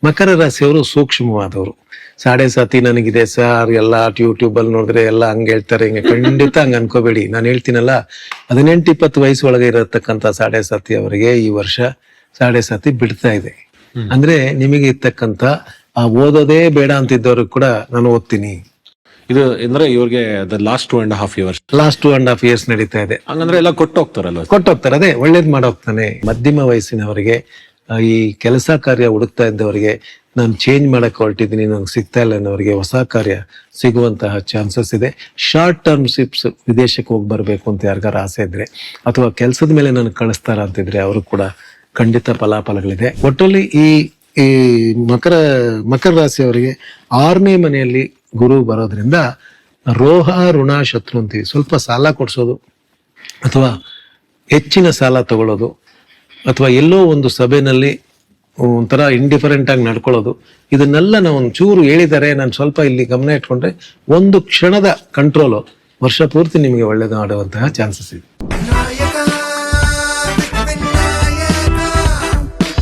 ಮಕರ ರಾಶಿಯವರು ಸೂಕ್ಷ್ಮವಾದವರು. ಸಾಡೆ ಸಾತಿ ನನಗಿದೆ ಸರ್, ಎಲ್ಲ ಯೂಟ್ಯೂಬ್ ಅಲ್ಲಿ ನೋಡಿದ್ರೆ ಎಲ್ಲ ಹಂಗ ಹೇಳ್ತಾರೆ, ಹಿಂಗೆ ಖಂಡಿತ ಹಂಗ ಅನ್ಕೋಬೇಡಿ. ನಾನು ಹೇಳ್ತೀನಲ್ಲ, 18-20 ವಯಸ್ಸು ಒಳಗೆ ಇರತಕ್ಕಂತ ಸಾಡೆ ಸಾತಿ ಅವರಿಗೆ ಈ ವರ್ಷ ಸಾಡೆ ಸಾತಿ ಬಿಡ್ತಾ ಇದೆ. ಅಂದ್ರೆ ನಿಮಗೆ ಇರ್ತಕ್ಕಂತ ಆ ಓದೋದೇ ಬೇಡ ಅಂತಿದ್ದವ್ರಿಗೆ ಕೂಡ ನಾನು ಓದ್ತೀನಿ. ಇದು ಅಂದ್ರೆ ಇವ್ರಿಗೆ ಲಾಸ್ಟ್ 2.5 years ಲಾಸ್ಟ್ 2.5 years ನಡೀತಾ ಇದೆ. ಹಂಗಂದ್ರೆ ಎಲ್ಲ ಕೊಟ್ಟು ಹೋಗ್ತಾರಲ್ಲ. ಕೊಟ್ಟೋಗ್ತಾರೆ, ಅದೇ ಒಳ್ಳೇದ್ ಮಾಡೋಗ್ತಾನೆ. ಮಧ್ಯಮ ವಯಸ್ಸಿನವರಿಗೆ, ಈ ಕೆಲಸ ಕಾರ್ಯ ಹುಡುಕ್ತಾ ಇದ್ದವರಿಗೆ, ನಾನು ಚೇಂಜ್ ಮಾಡಕ್ ಹೊರಟಿದ್ದೀನಿ, ನನಗೆ ಸಿಗ್ತಾ ಇಲ್ಲ ಅನ್ನೋರಿಗೆ ಹೊಸ ಕಾರ್ಯ ಸಿಗುವಂತಹ ಚಾನ್ಸಸ್ ಇದೆ. ಶಾರ್ಟ್ ಟರ್ಮ್ ಶಿಪ್ಸ್, ವಿದೇಶಕ್ಕೆ ಹೋಗಿ ಬರ್ಬೇಕು ಅಂತ ಯಾರಿಗಾರ ಆಸೆ ಇದ್ರೆ, ಅಥವಾ ಕೆಲಸದ ಮೇಲೆ ನನಗೆ ಕಳಿಸ್ತಾರ ಅಂತಿದ್ರೆ ಅವರು ಕೂಡ ಖಂಡಿತ ಫಲಾಫಲಗಳಿದೆ. ಒಟ್ಟಲ್ಲಿ ಈ ಮಕರ ರಾಶಿಯವರಿಗೆ 6ನೇ ಮನೆಯಲ್ಲಿ ಗುರು ಬರೋದ್ರಿಂದ ರೋಹ ಋಣ ಶತ್ರು ಅಂತೀವಿ. ಸ್ವಲ್ಪ ಸಾಲ ಕೊಡ್ಸೋದು, ಅಥವಾ ಹೆಚ್ಚಿನ ಸಾಲ ತಗೊಳ್ಳೋದು, ಅಥವಾ ಎಲ್ಲೋ ಒಂದು ಸಭೆಯಲ್ಲಿ ಒಂಥರ ಇಂಡಿಫರೆಂಟ್ ಆಗಿ ನಡ್ಕೊಳ್ಳೋದು, ಇದನ್ನೆಲ್ಲ ನಾವು ಒಂಚೂರು ಹೇಳಿದ್ದಾರೆ, ನಾನು ಸ್ವಲ್ಪ ಇಲ್ಲಿ ಗಮನ ಇಟ್ಕೊಂಡ್ರೆ ಒಂದು ಕ್ಷಣದ ಕಂಟ್ರೋಲು ವರ್ಷ ಪೂರ್ತಿ ನಿಮಗೆ ಒಳ್ಳೇದು ಮಾಡುವಂತಹ ಚಾನ್ಸಸ್ ಇದೆ.